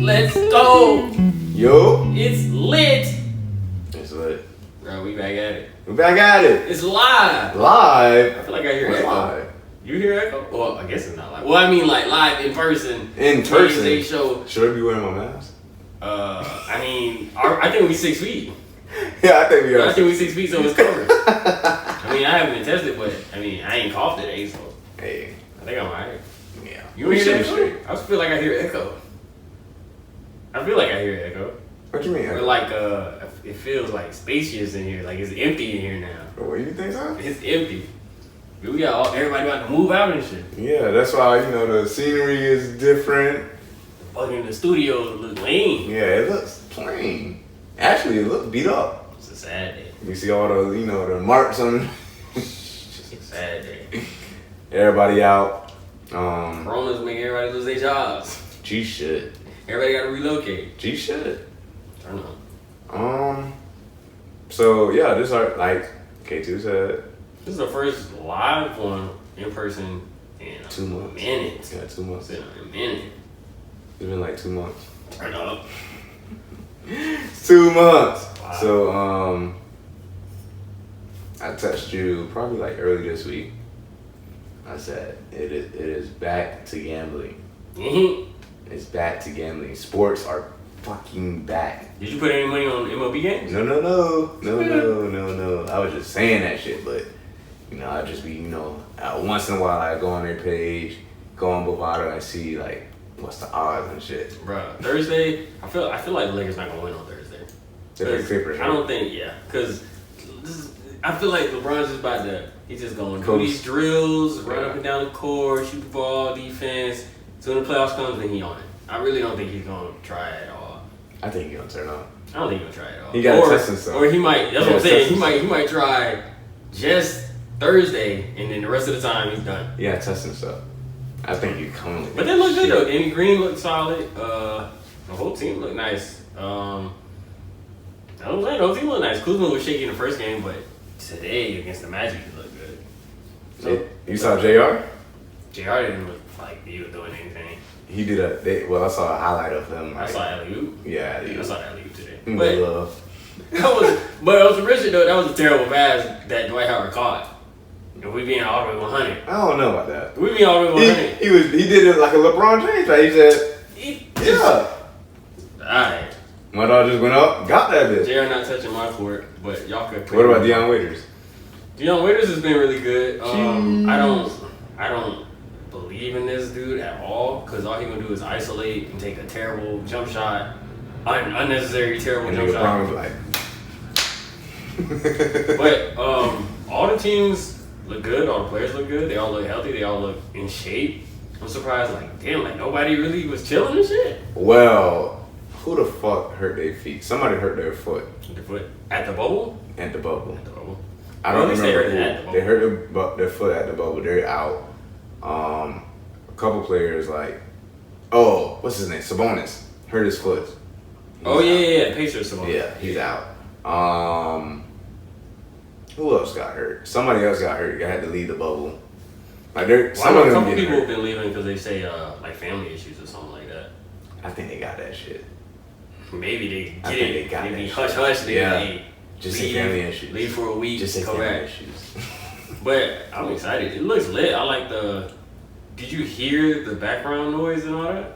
Let's go. Yo. It's lit. It's lit. Bro, we back at it. We back at it. It's live. Live? I feel like I hear What's echo. live? You hear echo? Well, I guess it's not live. Well, I mean like live in person. In person? Kay Zay show. Should I be wearing my mask? I mean, I think we 6 feet. Yeah, I think we are. I think we 6 feet, so it's covered. I mean, I haven't been tested, but I mean, I ain't coughed today, so. Hey. I think I'm alright. Yeah. You hear that echo? I just feel like I hear echo. I feel like I hear echo. What you mean? Or like, it feels like spacious in here. Like it's empty in here now. What do you think so? It's empty. We got everybody about to move out and shit. Yeah, that's why, the scenery is different. Fucking the studio look lame. Yeah, it looks plain. Actually, it looks beat up. It's a sad day. You see all the, the marks on it. It's a sad day. Everybody out. Corona's making everybody lose their jobs. G shit. Everybody gotta relocate. G shit. Turn on. So yeah, this are like K2 said. This is the first live one in person in 2 months. Minute. Yeah, 2 months. It's been a minute. It's been like 2 months. Turn up. 2 months. Wow. So I texted you probably like early this week. I said it is back to gambling. Mm-hmm. It's back to gambling. Sports are fucking back. Did you put any money on MLB games? No. I was just saying that shit, but I just be once in a while I go on their page, go on Bovado and see like what's the odds and shit. Bruh, Thursday, I feel like the Lakers not gonna win on Thursday. They're Clippers, I don't think, because I feel like LeBron's just about to, he's just going to do these drills, run up and down the court, shoot the ball, defense. So when the playoffs comes, then he on it. I really don't think he's gonna try at all. I think he's gonna turn on. I don't think he's gonna try at all. He got to test himself. Or he might, that's what I'm saying, he might try just Thursday, and then the rest of the time he's done. Yeah, test himself. I think he's coming. But they look good though. Danny Green looked solid. The whole team looked nice. I was saying, the whole team looked nice. Kuzma was shaky in the first game, but today against the Magic, he looked good. So, you saw JR? JR didn't look like he was doing anything. He did I saw a highlight of him. I saw alley-oop. Yeah, I saw alley-oop today. But But it was original though. That was a terrible pass that Dwight Howard caught. If we being all the way 100. I don't know about that. We being all the way 100. He did it like a LeBron James. Right? He said, yeah. Alright. My dog just went up, got that bitch. JR not touching my court, but y'all could. What about Deion Waiters? Deion Waiters has been really good. I don't believe in this dude at all because all he gonna do is isolate and take a terrible jump shot, unnecessary terrible jump shot. Like. But all the teams look good. All the players look good. They all look healthy. They all look in shape. I'm surprised. Nobody really was chilling and shit. Well, who the fuck hurt their feet? Somebody hurt their foot. The foot at the bubble. At the bubble. At the bubble. I don't remember. They hurt it at the bubble. They hurt their foot at the bubble. They're out. A couple players what's his name? Sabonis hurt his foot. Yeah. Pacers Sabonis. Yeah, he's out. Who else got hurt? Somebody else got hurt. I had to leave the bubble. A couple people have been leaving because they say family issues or something like that. I think they got that shit. Maybe they get it. They be hush hush. Just say family issues. Leave for a week. Just say family issues. But I'm excited. It looks lit. I like the. Did you hear the background noise and all that?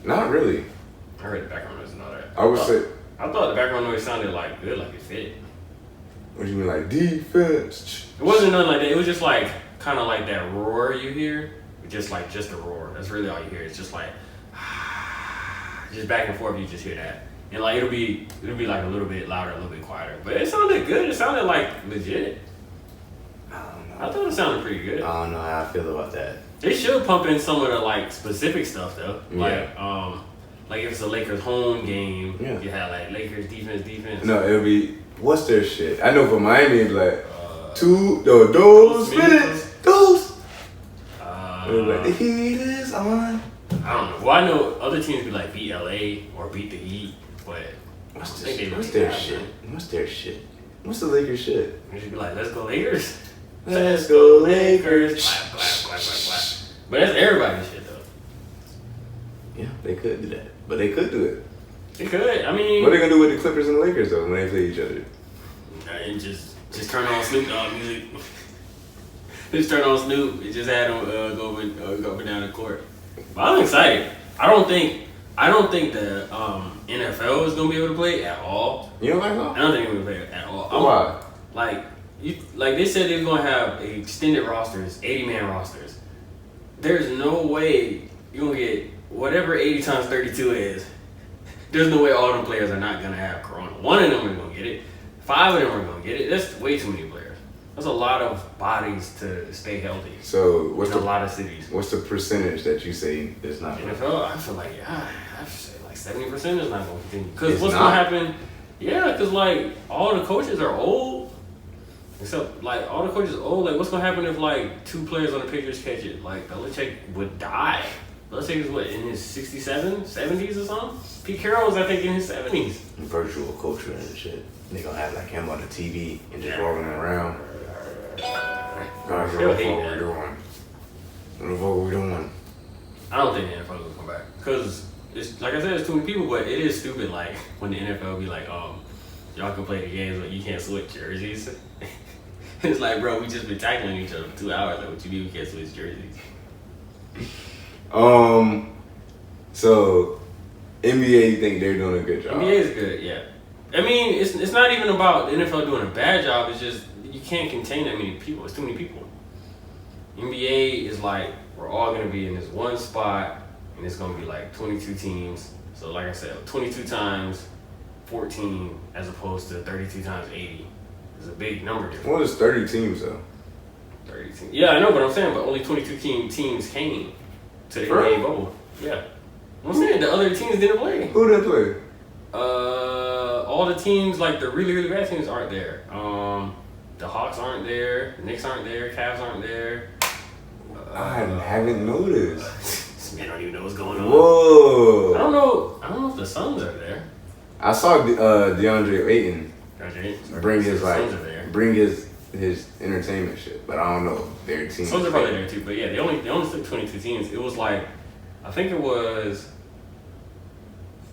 Not really. I heard the background noise and all that. I thought the background noise sounded good, like it fit. What do you mean, like defense? It wasn't nothing like that. It was just kind of like that roar you hear, just a roar. That's really all you hear. It's just just back and forth. You just hear that, and it'll be like a little bit louder, a little bit quieter. But it sounded good. It sounded legit. I don't know. I thought it sounded pretty good. I don't know how I feel about that. They should pump in some of the specific stuff though. Yeah. Like if it's a Lakers home game, yeah. You have Lakers defense. No, it'll be what's their shit? I know for Miami it's those minutes. The heat is on. I don't know. Well, I know other teams be beat LA or beat the Heat, but what's their shit? What's their shit? What's the Lakers shit? You should be let's go Lakers. Let's go Lakers. Clap. But that's everybody's shit though. Yeah, they could do that. But they could do it. They could. I mean, what are they gonna do with the Clippers and the Lakers though when they play each other? And just turn on Snoop Dogg music. Just turn on Snoop and just had him go up and down the court. But I'm excited. I don't think the NFL is gonna be able to play at all. You don't like that? I don't think they're gonna play at all. Why? Like they said they're gonna have extended rosters, 80-man rosters. There's no way you're gonna get whatever 80 times 32 is. There's no way all them players are not gonna have corona. One of them are gonna get it. 5 of them are gonna get it. That's way too many players. That's a lot of bodies to stay healthy. So what's in a lot of cities? What's the percentage that you say is not? NFL, I feel like I should say like 70% is not gonna continue. Because what's gonna happen? Yeah, because like all the coaches are old. Except like all the coaches are old. Like what's gonna happen if like 2 players on the Patriots catch it? Like Belichick would die. Belichick is what, in his 67, 70s or something? Pete Carroll was I think in his 70s. Virtual coaching and shit. They gonna have like him on the TV and just rolling around. Guys, what the fuck we doing? What the fuck we doing? I don't think the NFL will come back. Because, it's like I said, it's too many people, but it is stupid, like, when the NFL be like, y'all can play the games, but you can't switch jerseys. It's like, bro, we just been tackling each other for 2 hours. Like, what you mean we can't switch jerseys? So, NBA, you think they're doing a good job? NBA is good, yeah. I mean, it's not even about the NFL doing a bad job. It's just you can't contain that many people. It's too many people. NBA is like we're all gonna be in this one spot, and it's gonna be like 22 teams. So like I said, 22 times 14 as opposed to 32 times 80 is a big number difference. What is 30 teams though? 30 teams. Yeah, I know, but I'm saying, but only 22 teams came to the NBA bubble. Yeah, I'm saying the other teams didn't play. Who didn't play? All the teams, like the really, really bad teams, aren't there. The Hawks aren't there. The Knicks aren't there. Cavs aren't there. I haven't noticed. This man don't even know what's going on. Whoa! I don't know if the Suns are there. I saw DeAndre Ayton bring his entertainment shit, but I don't know if their team. Suns are probably there too, but yeah, they only took 22 teams. It was like, I think it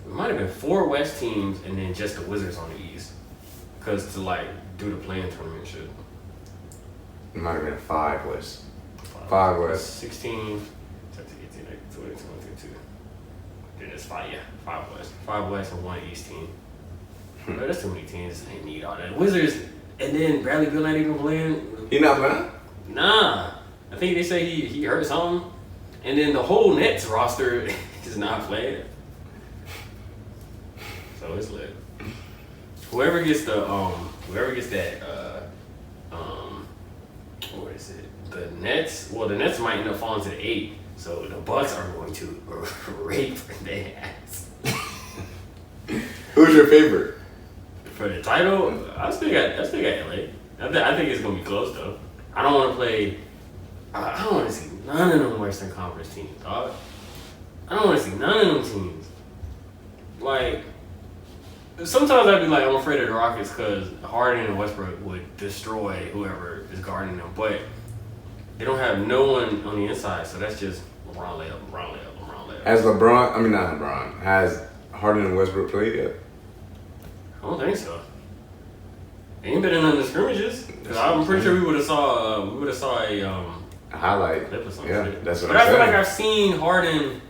might have been 4 West teams and then just the Wizards on the East, because to like do the play-in tournament shit. It might have been 5 West. 5 West. 16, 17, 18, 19, 20, 22. Then it's 5, yeah. 5 West. 5 West and 1 East team. But that's too many teams. They need all that. Wizards, and then Bradley Beal not even playing. He not playing? Nah. I think they say he hurt something. And then the whole Nets roster is not playing. So it's lit. Whoever gets that, what is it? The Nets. Well, the Nets might end up falling to the 8. So the Bucks are going to rape their ass. Who's your favorite for the title? I still got LA. I think it's gonna be close though. I don't want to play. I don't want to see none of them Western Conference teams, dog. I don't want to see none of them teams. Like. Sometimes I'd be like, I'm afraid of the Rockets because Harden and Westbrook would destroy whoever is guarding them. But they don't have no one on the inside, so that's just LeBron layup. Has has Harden and Westbrook played yet? I don't think so. They ain't been in none of the scrimmages. Cause I'm pretty sure we would have saw a highlight clip or something. Yeah, that's what but I'm saying. I feel like I've seen Harden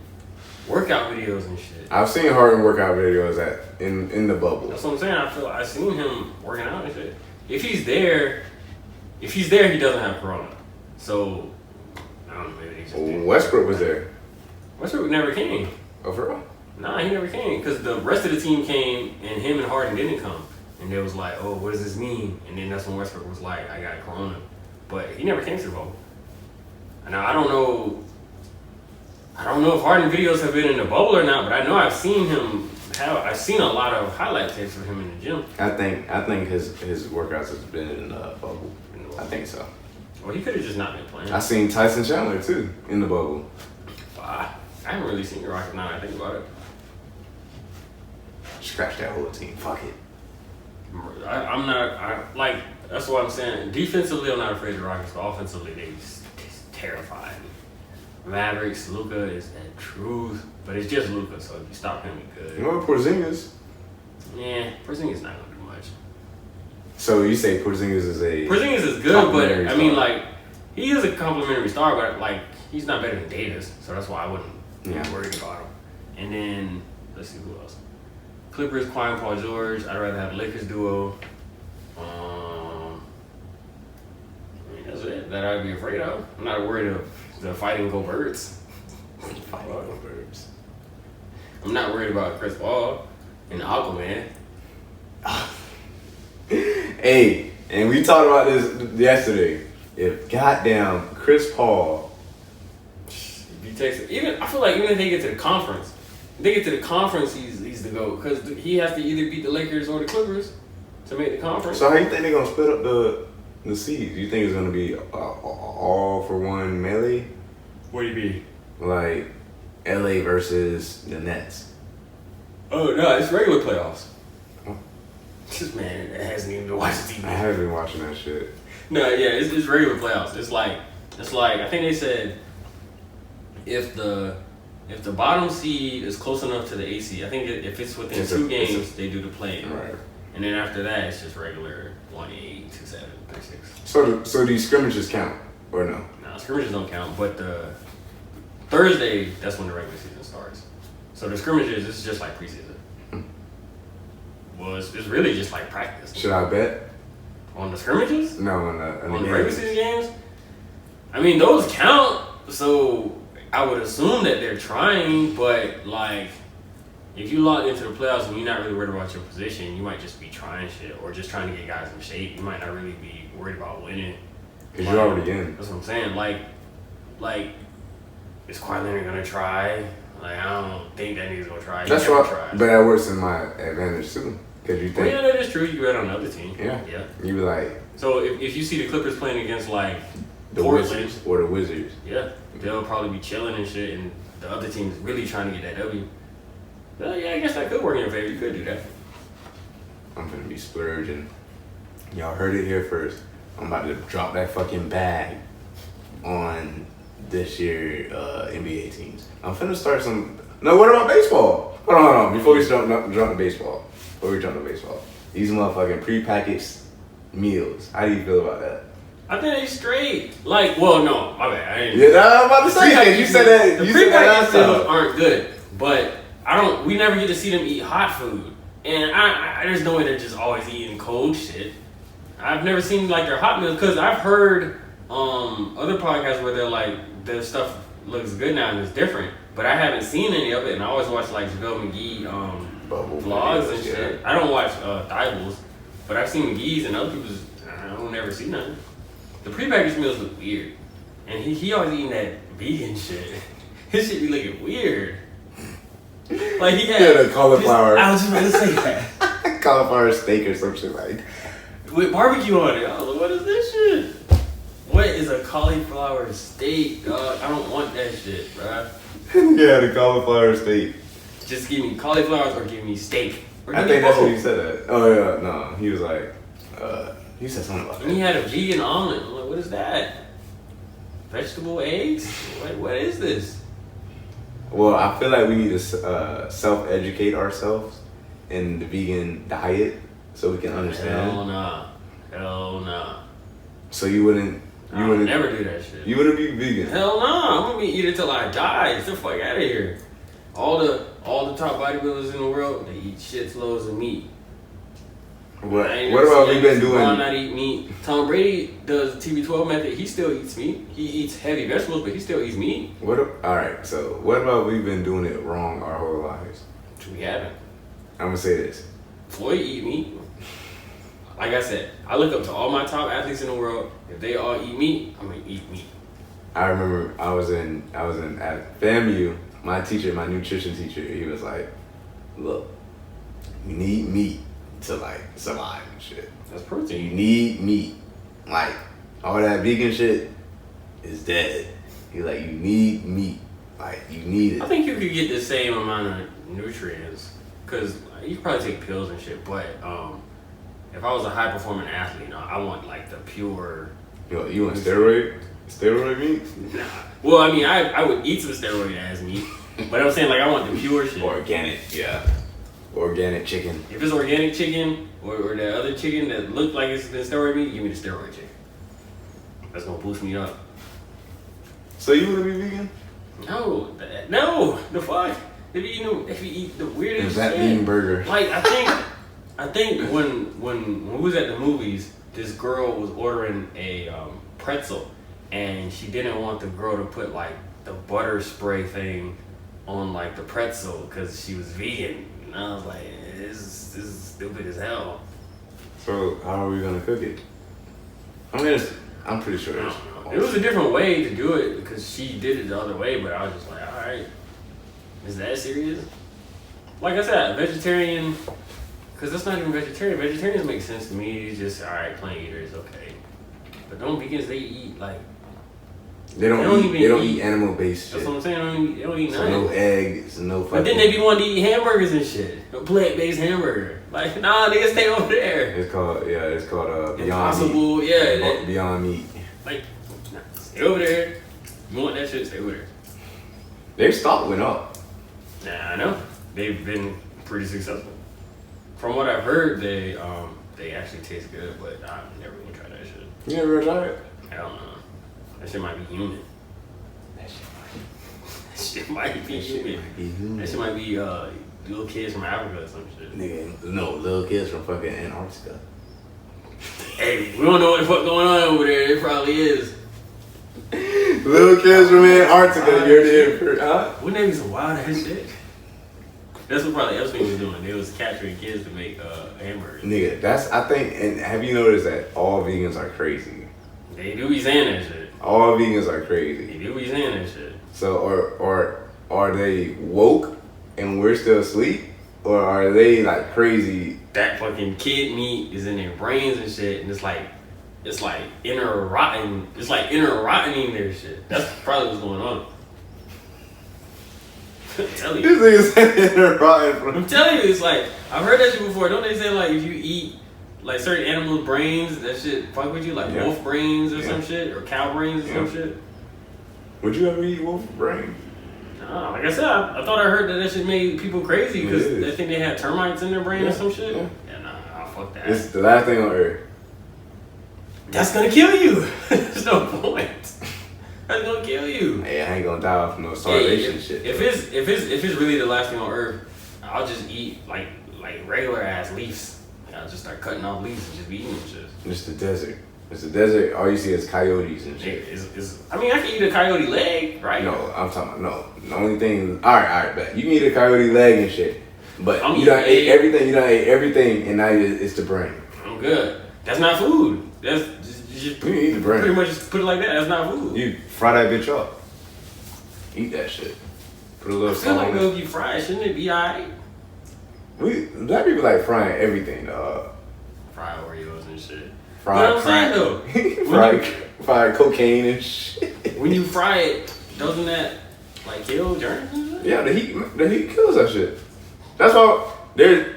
workout videos and shit. I've seen Harden workout videos in the bubble. That's what I'm saying. I've seen him working out and shit. If he's there, he doesn't have corona. So I don't know. Maybe he just did. Westbrook was there. Westbrook never came. Oh, for real? Nah, he never came because the rest of the team came and him and Harden didn't come. And they was like, oh, what does this mean? And then that's when Westbrook was like, I got corona. But he never came to the bubble. Now I don't know if Harden videos have been in the bubble or not, but I know I've seen a lot of highlight tapes of him in the gym. I think his workouts has been in the bubble. I think so. Well, he could have just not been playing. I seen Tyson Chandler too in the bubble. I haven't really seen the Rockets now that I think about it. Scratch that whole team. Fuck it. That's what I'm saying. Defensively, I'm not afraid of the Rockets, but offensively, they just terrify me. Mavericks, Luka is the truth, but it's just Luka, so if you stop him, you good. You know Porzingis? Yeah, Porzingis not gonna do much. So you say Porzingis is a Porzingis is good, but I mean, star. like, he is a complimentary star, but like, he's not better than Davis, so that's why I wouldn't be worried about him. And then let's see who else. Clippers, Kawhi and Paul George. I'd rather have a Lakers duo. I mean, that's it that I'd be afraid of. I'm not worried of the fighting Goberts. Fighting Goberts. I'm not worried about Chris Paul and Aquaman. Hey, and we talked about this yesterday. If goddamn Chris Paul, If he takes it, I feel like even if they get to the conference, he's the GOAT because he has to either beat the Lakers or the Clippers to make the conference. So how you think they're gonna split up the seeds? You think it's gonna be all for one melee? What do you mean? Like LA versus the Nets. Oh no, it's regular playoffs. This man hasn't even been watching TV. I haven't been watching that shit. No, yeah, it's regular playoffs. It's like I think they said if the bottom seed is close enough to the AC, I think if it's within two games, they do the play-in. Right. And then after that, it's just regular 1-8, 2-7, 3-6. So these scrimmages count or no? No, scrimmages don't count, but the Thursday, that's when the regular season starts. So the scrimmages, it's just like preseason. Well, it's really just like practice. Should I bet? On the scrimmages? No, on the regular season games? I mean, those count, so I would assume that they're trying, but like, if you lock into the playoffs and you're not really worried about your position, you might just be trying shit or just trying to get guys in shape. You might not really be worried about winning. Because you're already in. That's what I'm saying. Like, is Kawhi Leonard gonna try? Like, I don't think that nigga's gonna try. That's right. But that works in my advantage too. Because you think. Well, yeah, that is true. You bet on the other team. Yeah. Yeah. You be like. So if you see the Clippers playing against like the Portland Wizards or the Wizards. Yeah, they'll probably be chilling and shit, and the other team's really trying to get that W. Well, yeah, I guess that could work in your favor. You could do that. I'm gonna be splurging. Y'all heard it here first. I'm about to drop that fucking bag on this year NBA teams. I'm finna start some. No, what about baseball? Hold on. Before we jump to baseball. These motherfucking prepackaged meals. How do you feel about that? I think they straight. Like, well, no, my bad. I didn't. Yeah, I'm about to say that. You said that. The you said that prepackaged meals aren't good, but we never get to see them eat hot food, and I there's no way they're just always eating cold shit. I've never seen like their hot meals because I've heard other podcasts where they're like their stuff looks good now and it's different, but I haven't seen any of it, and I always watch like JaVale McGee vlogs and shit. I don't watch Thibels, but I've seen McGee's and other people's. I don't never see nothing. The prepackaged meals look weird, and he always eating that vegan shit. His shit be looking weird. Like he had the cauliflower. I was just about to say that. Cauliflower steak or some shit like. With barbecue on it. I was like, what is this shit? What is a cauliflower steak, dog? I don't want that shit, bruh. Yeah, the cauliflower steak. Just give me cauliflowers or give me steak. I think that's what he said that. Oh yeah, no. He was like, he said something about that. And he had a vegan omelet. I'm like, what is that? Vegetable eggs? What is this? Well, I feel like we need to self-educate ourselves in the vegan diet so we can understand. Hell nah. So you wouldn't never do that shit. You wouldn't be vegan. Hell nah. I'm gonna be eating till I die. Get the fuck out of here. All the top bodybuilders in the world, they eat shitloads of meat. What about we been doing? Not eat meat. Tom Brady does the TB12 method. He still eats meat. He eats heavy vegetables, but he still eats meat. All right. So what about we've been doing it wrong our whole lives? We haven't. I'm gonna say this. Floyd eat meat. Like I said, I look up to all my top athletes in the world. If they all eat meat, I'm gonna eat meat. I remember I was in at FAMU. My teacher, my nutrition teacher, he was like, "Look, you need meat to like survive and shit. That's protein. You need meat. Like all that vegan shit is dead. He's like, you need meat. Like you need it." I think you could get the same amount of nutrients because you could probably take pills and shit. But if I was a high performing athlete, I want like the pure. You want steroid? Steroid meat? Nah. Well, I mean, I would eat some steroid ass meat, but I'm saying like I want the pure shit. Organic, yeah. Organic chicken. If it's organic chicken or the other chicken that look like it's been steroid meat, give me the steroid chicken. That's gonna boost me up. So you wanna be vegan? No, no, the fuck. If you eat the weirdest Is that shit. vegan burger? Like I think when we was at the movies, this girl was ordering a pretzel, and she didn't want the girl to put like the butter spray thing on like the pretzel because she was vegan. And I was like, this is stupid as hell. So how are we gonna cook it? I'm pretty sure it's... It was a different way to do it because she did it the other way, but I was just like, all right, is that serious? Like I said, vegetarian, because that's not even vegetarian. Vegetarians make sense to me. It's just, all right, plain eaters, okay. But don't vegans, they eat like... They don't eat animal-based shit. That's what I'm saying. They don't eat so nothing. no eggs, no fucking... But then they be wanting to eat hamburgers and shit. A plant-based hamburger. Like, nah, nigga, stay over there. It's called Beyond Impossible, Meat. yeah. Beyond Meat. Like, nah, stay over there. You want that shit, stay over there. Their stock went up. Nah, I know. They've been pretty successful. From what I've heard, they actually taste good, but I've never even tried that shit. You never tried it? I don't know. That shit might be human. That shit might be human. That shit might be little kids from Africa or some shit. Nigga, no, little kids from fucking Antarctica. Hey, we don't know what the fuck going on over there. It probably is. Little kids from Antarctica, you're there, huh? Wouldn't they be some wild ass shit? That's what probably Epstein was doing. They was capturing kids to make hamburgers. Nigga, I think, and have you noticed that all vegans are crazy? They do be saying that shit. All vegans are crazy. They do be saying that shit. So, or are they woke and we're still asleep? Or are they like crazy? That fucking kid meat is in their brains and shit, and it's like inner rotten. It's like inner rottening their shit. That's probably what's going on. I'm telling you. This nigga said inner rotten. I'm telling you, it's like I've heard that shit before. Don't they say like if you eat like certain animals' brains, that shit fuck with you, like wolf brains or some shit, or cow brains or some shit? Would you ever eat wolf brain? Nah, like I said, I thought I heard that shit made people crazy because they think they had termites in their brain or some shit. Yeah, nah, fuck that. It's the last thing on earth. That's gonna kill you. There's no point. That's gonna kill you. Hey, I ain't gonna die from no starvation shit. If it's really the last thing on earth, I'll just eat like regular ass leaves. I'll just start cutting off leaves and just be eating shit. It's the desert. It's the desert. All you see is coyotes and shit. I mean, I can eat a coyote leg, right? No, I'm talking about no. The only thing. All right, bet you can eat a coyote leg and shit, but you done ate everything. You done ate everything, and now it's the brain. I'm good. That's not food. That's just you can eat the brain. Pretty much just put it like that. That's not food. You fry that bitch up. Eat that shit. Put a little I feel salt like on it'll it. be fried. Shouldn't it be alright? Black people like frying everything, dog. Fried Oreos and shit. Fried I'm saying though, fried cocaine and shit. when you fry it, doesn't that like kill germs and shit? Yeah, the heat kills that shit. That's why there's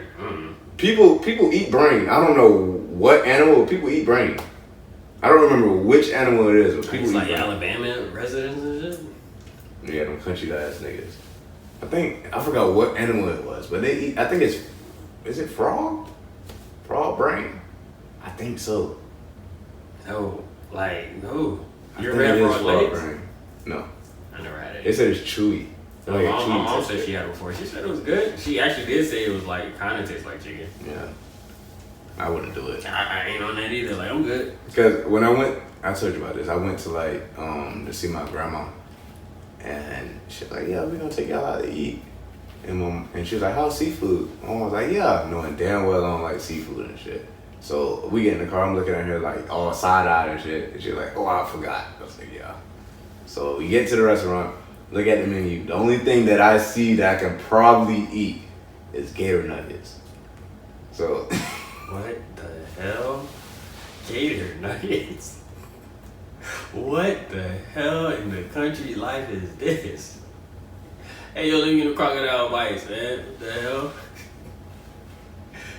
people eat brain. I don't know what animal people eat brain. I don't remember which animal it is, but people It's eat like brain. Alabama residents and shit. Yeah, them country ass niggas. I forgot what animal it was, but they eat. I think is it frog? Frog brain? I think so. No, no. You I ever think had it is frog legs? brain. No. I never had it. They said it's chewy. My Like a mom chewy said she had it before. She said it was good. She actually did say it was like kind of tastes like chicken. Yeah. I wouldn't do it. I ain't on that either. Like I'm good. Because when I told you about this. I went to like to see my grandma, and she's like, "Yeah, we're gonna take y'all out to eat." And she was like, "How's seafood?" Mom was like, "Yeah," knowing damn well I don't like seafood and shit. So we get in the car. I'm looking at her like all side-eyed and shit. And she's like, "Oh, I forgot." I was like, "Yeah." So we get to the restaurant. Look at the menu. The only thing that I see that I can probably eat is gator nuggets. So. What the hell? Gator nuggets? What the hell in the country life is this? Hey, yo, let me get a crocodile bites, man. What the hell?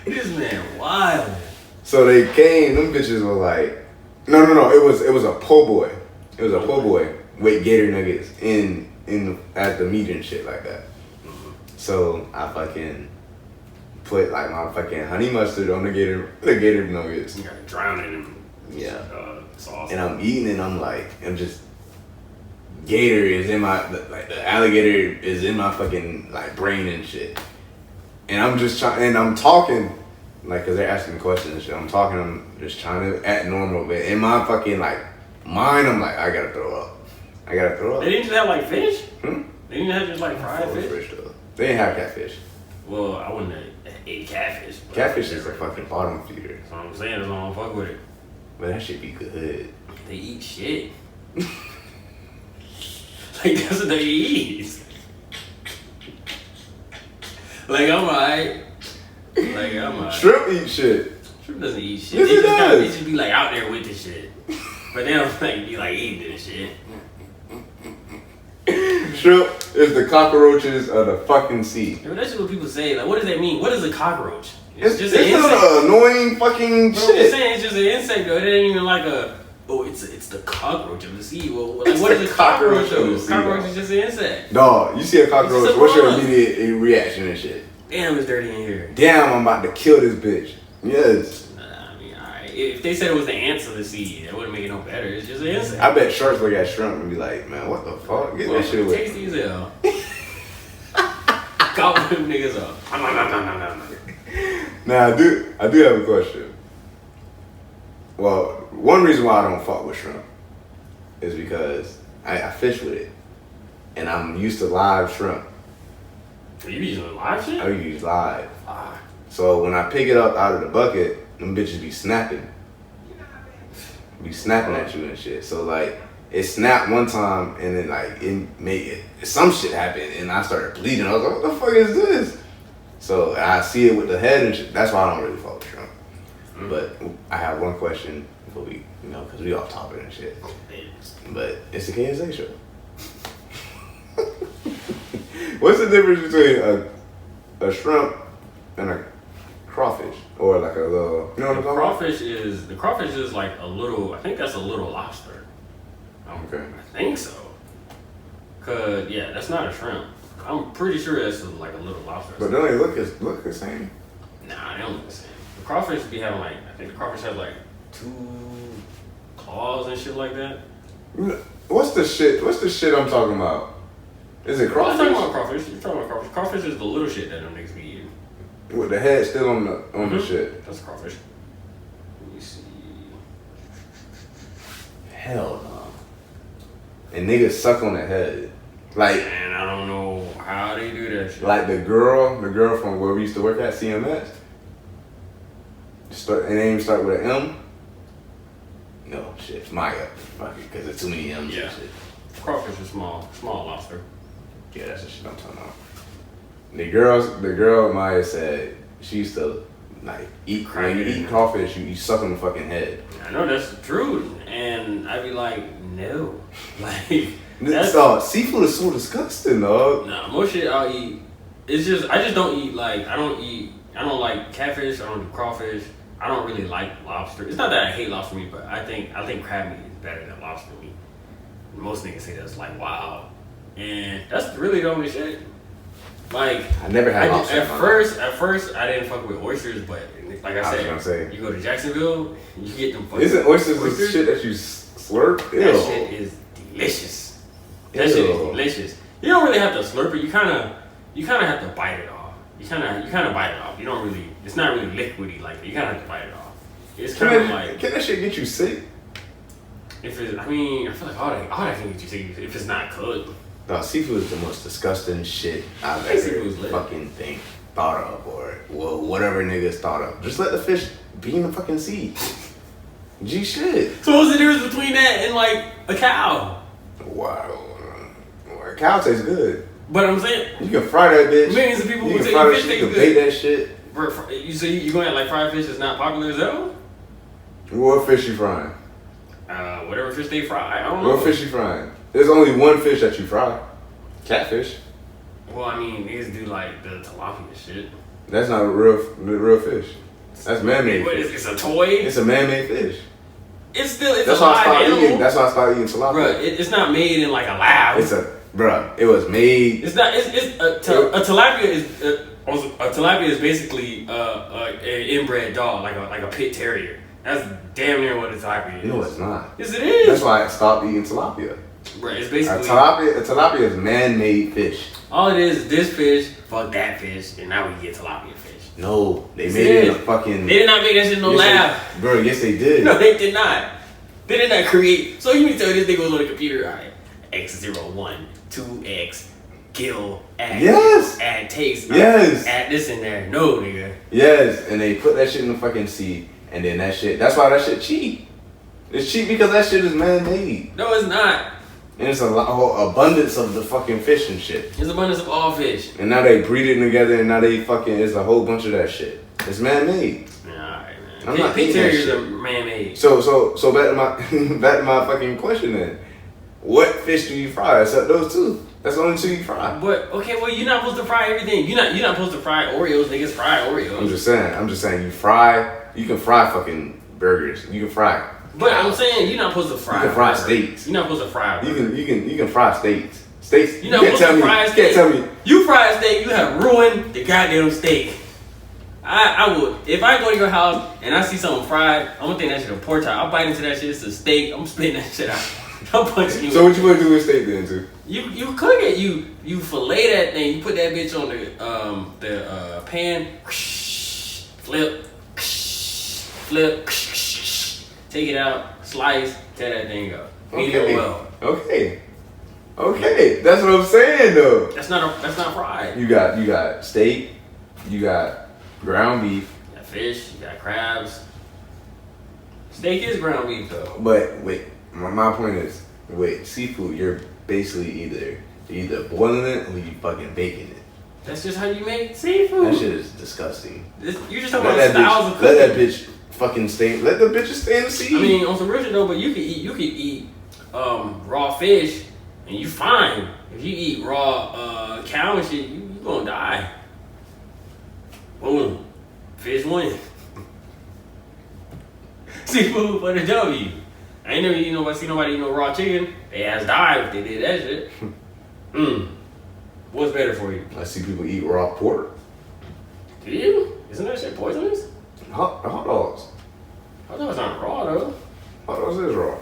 This man wild. So they came, them bitches were like, no, it was a po' boy. It was a po' boy with gator nuggets in at the meat and shit like that. So I fucking put like my fucking honey mustard on the gator nuggets. You gotta drown it in sauce. And I'm eating and I'm just gator is in my the alligator is in my fucking like brain and shit. And I'm just trying and I'm talking like cause they're asking me questions and shit. I'm just trying to act normal, but in my fucking like mind I'm like I gotta throw up. They didn't just have like fish? They didn't have just like fried fish though. They didn't have catfish. Well, I wouldn't have ate catfish. Catfish is a fucking bottom feeder. That's what I'm saying. That's why I don't fuck with it. But that shit be good. They eat shit. Like, that's what they eat. Like, I'm alright. Shrimp eat shit. Shrimp doesn't eat shit. Yes, They just be like out there with the shit. But they don't like be like eating this shit. Shrimp is the cockroaches of the fucking sea. Yeah, but that's just what people say. Like, what does that mean? What is a cockroach? It's just an insect. An annoying fucking bro, shit. I'm just saying it's just an insect though. It ain't even like it's the cockroach of the sea. Well, like, what is a cockroach though? Cockroach is just an insect. Dog, you see a cockroach, what's your immediate reaction and shit? Damn, it's dirty in here. Damn, I'm about to kill this bitch. Yes. I mean, alright. If they said it was the ants of the sea, that wouldn't make it no better. It's just an insect. I bet sharks look at shrimp and be like, man, what the fuck? Get that shit away. Tasty as hell. Gobble them niggas up. Now, I do have a question. Well, one reason why I don't fuck with shrimp is because I fish with it. And I'm used to live shrimp. Are you using live shit? I use live. So when I pick it up out of the bucket, them bitches be snapping. Be snapping at you and shit. So like, it snapped one time and then like, it made some shit happen and I started bleeding. I was like, what the fuck is this? So I see it with the head and shit. That's why I don't really fuck with shrimp. But I have one question before we, because we off topic and shit. But it's the Kay Zay show. What's the difference between a shrimp and a crawfish? Or like a little, you know what I'm talking about? The crawfish is like a little, I think that's a little lobster. Okay. I think so. Cause yeah, that's not a shrimp. I'm pretty sure that's like a little lobster. But don't they look the same? Nah, they don't look the same. The crawfish be having like, I think the crawfish has like 2 claws and shit like that. What's the shit I'm talking about? Is it crawfish? I'm talking about crawfish. You're talking about crawfish. Crawfish is the little shit that them niggas be eating. With the head still on the shit. That's crawfish. Let me see. Hell no. And niggas suck on the head. Like, man, I don't know how they do that shit. Like the girl from where we used to work at, CMS. Her name start with an M. No, shit, Maya. Fuck it, because there's too many M's and shit. Crawfish is small lobster. Yeah, that's the shit I'm talking about. The girl Maya said she used to like eat crawfish, you suck on the fucking head. I know that's true, and I'd be like, no, like seafood is so disgusting, dog. Nah, most shit I'll eat. It's just I just don't eat like I don't like catfish. I don't do crawfish. I don't really like lobster. It's not that I hate lobster meat, but I think crab meat is better than lobster meat. Most niggas say that's like wow, and that's really the only shit. Like I never had lobster. At first I didn't fuck with oysters, but like I said, you go to Jacksonville, you get them fucking Isn't oysters the shit that you slurp? Ew. That shit is delicious. That shit is delicious. You don't really have to slurp it. You kind of have to bite it off. You kind of bite it off. You don't really. It's not really liquidy like that. You kind of have to bite it off. It's kind of like. Can that shit get you sick? If it, I mean, I feel like all that can get you sick if it's not cooked. No, seafood is the most disgusting shit I've ever fucking thought of or whatever niggas thought of. Just let the fish be in the fucking sea. G shit. So what's the difference between that and like a cow? Wow. A cow tastes good. But I'm saying you can fry that bitch. Millions of people you who can say fry fish that shit. tastes You can good. bake that shit. You say you gonna act like fried fish is not popular as hell? What fish you frying? Whatever fish they fry. I don't know. What fish you frying? There's only one fish that you fry. Catfish. Well, I mean, niggas do like the tilapia shit. That's not a real fish. That's man-made. What is it's a toy? It's a man-made fish. it's That's a why I live started animal. eating. That's why I started eating tilapia. Bro, it's not made in like a lab. It was made. It's not. A tilapia is basically an inbred dog, like a pit terrier. That's damn near what a tilapia is. No, it's not. Yes, it is. That's why I stopped eating tilapia. Bro, it's basically A tilapia is man-made fish. all it is this fish, fuck that fish, and now we get tilapia fish. No, they made it in a fucking. They did not make that shit in no lab. Bro, yes they did. No, they did not. They did not create. So you mean to tell me this nigga was on the computer? All right, X01, 2X, kill, add taste, add this in there. No, nigga. Yes, and they put that shit in the fucking sea, and then that shit. That's why that shit cheap. It's cheap because that shit is man-made. No, it's not. And it's a whole abundance of the fucking fish and shit. There's abundance of all fish. And now they breed it together, and now they fucking. It's a whole bunch of that shit. It's man-made. Yeah, alright, man. I'm not pit eating that terriers shit. are man-made. So back to my fucking question then. What fish do you fry except those two? That's the only two you fry. But okay, well you're not supposed to fry everything. You're not supposed to fry Oreos. Niggas fry Oreos. I'm just saying. You can fry fucking burgers. You can fry. But I'm saying you're not supposed to fry. You can fry steaks. You're not supposed to fry. You can fry steaks. Steaks. You're not supposed to fry a steak. You can't tell me. You fry a steak, you have ruined the goddamn steak. I would. If I go to your house and I see something fried, I'm gonna think that shit a pork chop. I'll bite into that shit. It's a steak. I'm splitting that shit out. I'm punching you. So what you gonna do with steak then, too? You cook it. You fillet that thing. You put that bitch on the pan. Flip. Take it out. Slice. Tear that thing up. Medium well. Okay. That's what I'm saying though. That's not fried. You got steak. You got ground beef. You got fish. You got crabs. Steak is ground beef though. But wait, my point is, seafood, you're basically either boiling it or you fucking baking it. That's just how you make seafood. That shit is disgusting. You're just talking about styles of cooking. Let that bitch fucking stay. Let the bitches stay in the sea. I mean, on some real shit though, but you could eat raw fish and you fine. If you eat raw cow and shit, you gonna die. Boom. Fish win. Seafood for the W. I ain't never see nobody eat no raw chicken. They ass die if they did that shit. What's better for you? I see people eat raw pork. Do you? Isn't that shit poisonous? Hot dogs. Hot dogs aren't raw though. Hot dogs is raw.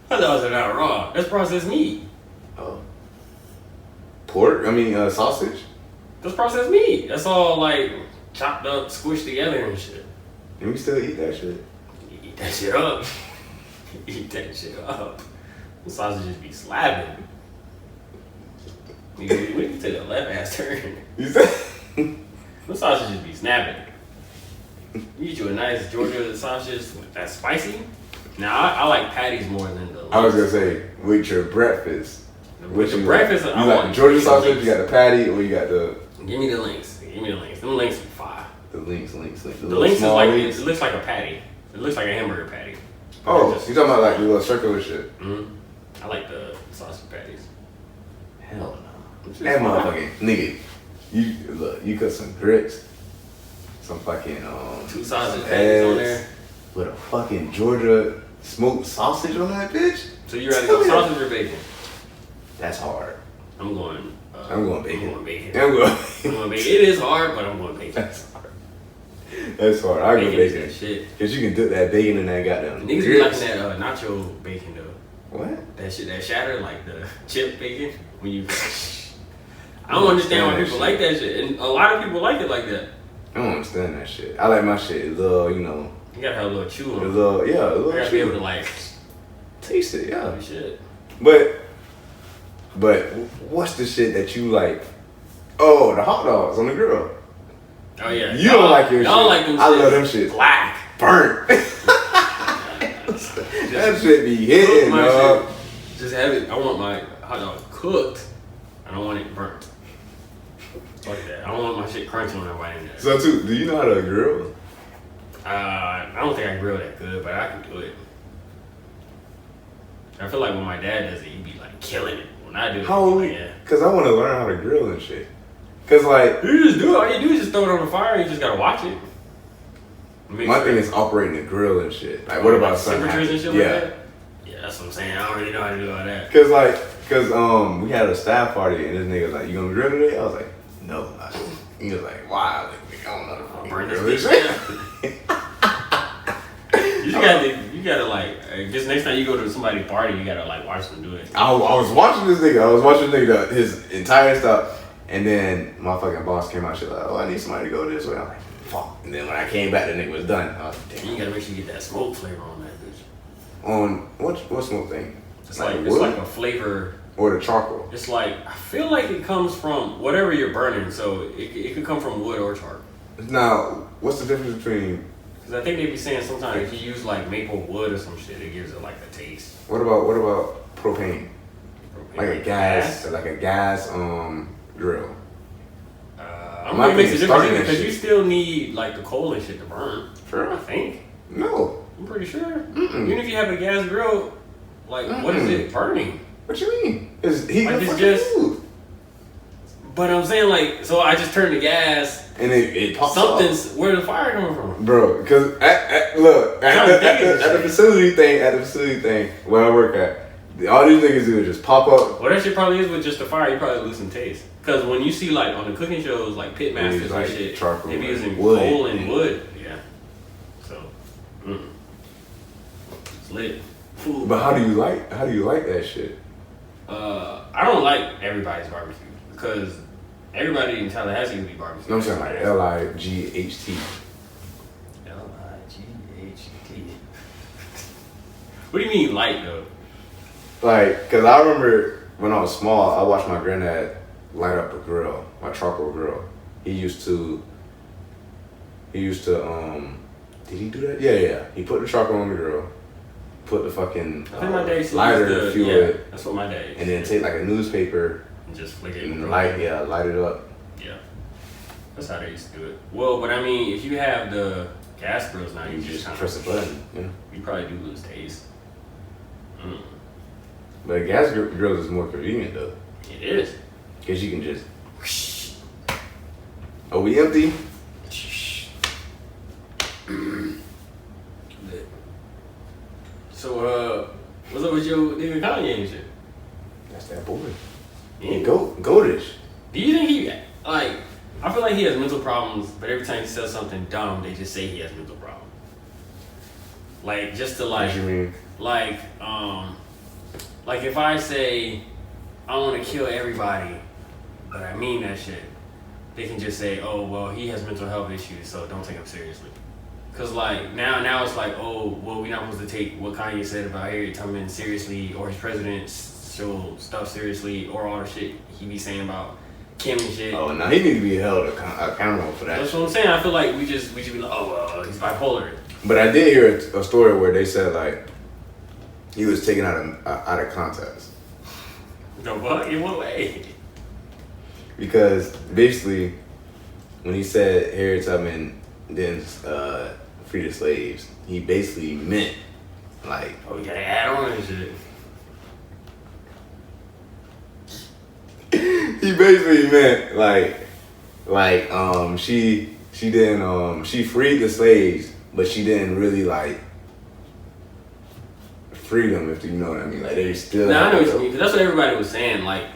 Hot dogs are not raw. That's processed meat. Oh. Pork? I mean, sausage? That's processed meat. That's all like chopped up, squished together and shit. And we still eat that shit? You eat that shit up. Eat that shit up. The sausages be slapping. We can take a left ass turn. You said? The sausages be snapping. You eat you a nice Georgia sausage that's spicy. Now I like patties more than the. I was gonna say with your breakfast. With the breakfast, you like the Georgia sausage? You got the patty, or you got the? Give me the links. Them links are fire. The links. The links is like it looks like a patty. It looks like a hamburger patty. Oh, you talking about like the little circular shit? Mm-hmm. I like the sausage patties. Hell no. That motherfucking nigga. You cut some grits, some fucking 2 sausage patties on there with a fucking Georgia smoked sausage on that bitch. So you rather go sausage or bacon? That's hard. I'm going bacon. I'm going bacon. I'm going bacon. It is hard, but I'm going bacon. That's hard. I go bacon. Shit. Cause you can dip that bacon in that goddamn. Niggas be liking that nacho bacon though. What? That shit, that shatter, like the chip bacon. When you, I don't understand why people like that shit, and a lot of people like it like that. I don't understand that shit. I like my shit a little, you know. You gotta have a little chew on it. A little. I gotta chew. be able to like taste it. Yeah. Shit. But what's the shit that you like? Oh, the hot dogs on the grill. Oh yeah. You don't like your shit. Y'all like them. I love them shit. Black. Burnt. That shit be hitting, dog. Just have it. I want my hot dog cooked. I don't want it burnt. Fuck that. I don't want my shit crunchy when I bite in there. So too, do you know how to grill? I don't think I grill that good, but I can do it. I feel like when my dad does it, he be like killing it. When I do it, how? Like, yeah. Cause I want to learn how to grill and shit. Cause like you just do it. All you do is just throw it on the fire. You just gotta watch it. My thing is operating the grill and shit. Like, what about something? Temperatures and shit like that? Yeah, that's what I'm saying. I don't really know how to do all that. Cause we had a staff party and this nigga was like, "You gonna grill today?" I was like, "No." He was like, "Why?" I was like, "I don't know how to Burn grill this this shit." You gotta like, I guess next time you go to somebody's party, you gotta like watch them do it. I was watching this nigga. His entire stuff, and then my fucking boss came out. She's like, "Oh, I need somebody to go this way." I'm like, "Fuck!" And then when I came back, the nigga was done. I was like, "Damn." You gotta make sure you get that smoke flavor on that bitch. On what smoke thing? It's like a flavor. Or the charcoal. It's like, I feel like it comes from whatever you're burning, so it could come from wood or charcoal. Now, what's the difference between? Because I think they be saying sometimes if you use like maple wood or some shit, it gives it like a taste. What about propane? Like a gas grill. I don't think it makes a difference because you still need like the coal and shit to burn. Sure. I think. No. I'm pretty sure. Even if you have a gas grill, like what is it burning? What you mean? It's heat like the it's just. food. But I'm saying like, so I just turn the gas and it pops something's up. Where the fire coming from, bro? Because at the facility thing where I work at, all these niggas do is just pop up. Well, that shit probably is with just the fire. You probably lose some taste. Because when you see like on the cooking shows, like pit masters like and shit, charcoal, they be using wood. coal and wood. Yeah. So, it's lit. Food. But how do you like that shit? I don't like everybody's barbecue because everybody in Tallahassee can be barbecue. No, I'm saying like L-I-G-H-T. L-I-G-H-T. What do you mean light though? Like, cause I remember when I was small, I watched my granddad light up a grill, my charcoal grill. He used to. Did he do that? Yeah. He put the charcoal on the grill, put the fucking lighter, fuel it. That's what my dad. And then take like a newspaper and just flick it and light it up. Yeah, that's how they used to do it. Well, but I mean, if you have the gas grills now, you just press a button. Yeah. You probably do lose taste. But gas grills is more convenient though. It is. Cause you can just. Oh, we empty? So, what's up with your nigga Kanye and shit? That's that boy. Yeah, goatish. Do you think he, like, I feel like he has mental problems, but every time he says something dumb, they just say he has mental problems. Like, just to like, what you mean? Like if I say, I want to kill everybody, but I mean that shit, they can just say, oh, well, he has mental health issues, so don't take him seriously. Cause like now it's like, oh, well, we're not supposed to take what Kanye said about Harriet Tubman seriously, or his presidential stuff seriously, or all the shit he be saying about Kim and shit. Oh, no, he need to be held accountable for that. That's what I'm saying. I feel like we just be like, oh, well, he's bipolar. But I did hear a story where they said like he was taken out of context. No, what? In what way? Because basically, when he said Harriet Tubman didn't free the slaves, he basically meant like, oh, you gotta add on and shit. He basically meant she didn't she freed the slaves, but she didn't really like free them, if you know what I mean. Like they still. Nah, I know what you mean, because that's what everybody was saying. Like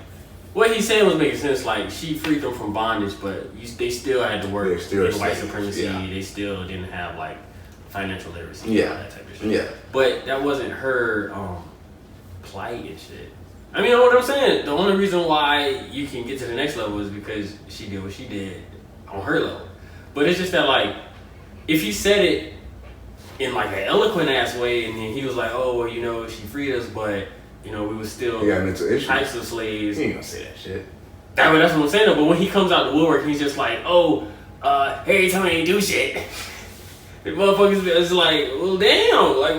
what he said was making sense. Like she freed them from bondage, but they still had to work in white supremacy. Yeah. They still didn't have like financial literacy. And all that type of shit. Yeah. But that wasn't her plight and shit. I mean, you know what I'm saying? The only reason why you can get to the next level is because she did what she did on her level. But it's just that, like, if he said it in, like, an eloquent ass way, and then he was like, oh, well, you know, she freed us, but, you know, we were still types of slaves. He ain't gonna say that shit. That's what I'm saying, though. But when he comes out the woodwork, he's just like, oh, Harry told me ain't do shit. The motherfuckers is like, well, damn. Like,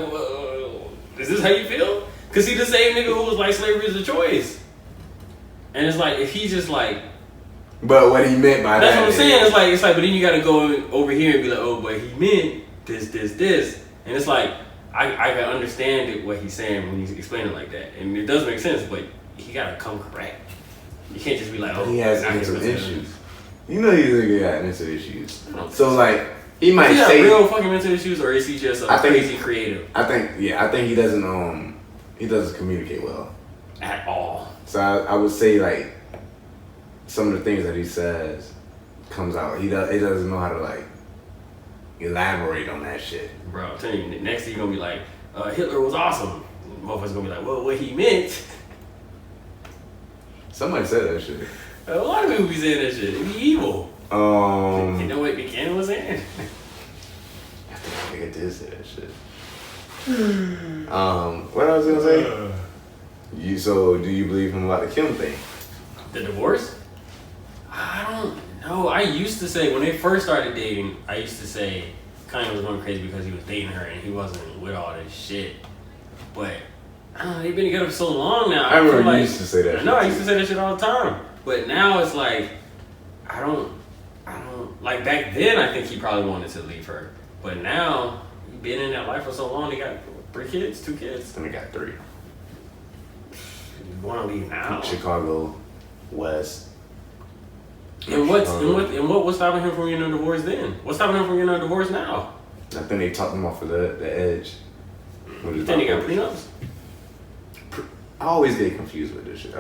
is this how you feel? Because he's the same nigga who was like, slavery is a choice. And it's like, if he's just like... But what he meant by that's that... what I'm saying. It's like, but then you gotta go over here and be like, oh, but he meant this. And it's like, I can understand what he's saying when he's explaining it like that. And it does make sense, but he gotta come correct. You can't just be like, oh... He has mental issues. You know he's got mental issues. So, like, He might is he say real fucking mental issues, or is he just crazy creative? I think he doesn't communicate well At all. So I would say like some of the things that he says comes out. He doesn't know how to like elaborate on that shit. Bro, I'm telling you, next thing you're gonna be like, Hitler was awesome. Motherfuckers gonna be like, well, what he meant. Somebody said that shit. A lot of people be saying that shit. It be evil. You know what Buchanan was saying? I think I did say that shit. What I was gonna say? So do you believe him about the Kim thing? The divorce? I don't know. I used to say, when they first started dating, I used to say Kanye was going crazy because he was dating her and he wasn't with all this shit. But I don't know, they've been together for so long now. I remember you used to say that. I know, I used to say that shit all the time. But now it's like, I don't, like back then I think he probably wanted to leave her. But now, he's been in that life for so long, they got 2 kids. And they got 3. You want to leave now? Chicago, West. And what was stopping him from getting a divorce then? What's stopping him from getting a divorce now? I think they talked him off of the edge. You think they got prenups? I always get confused with this shit.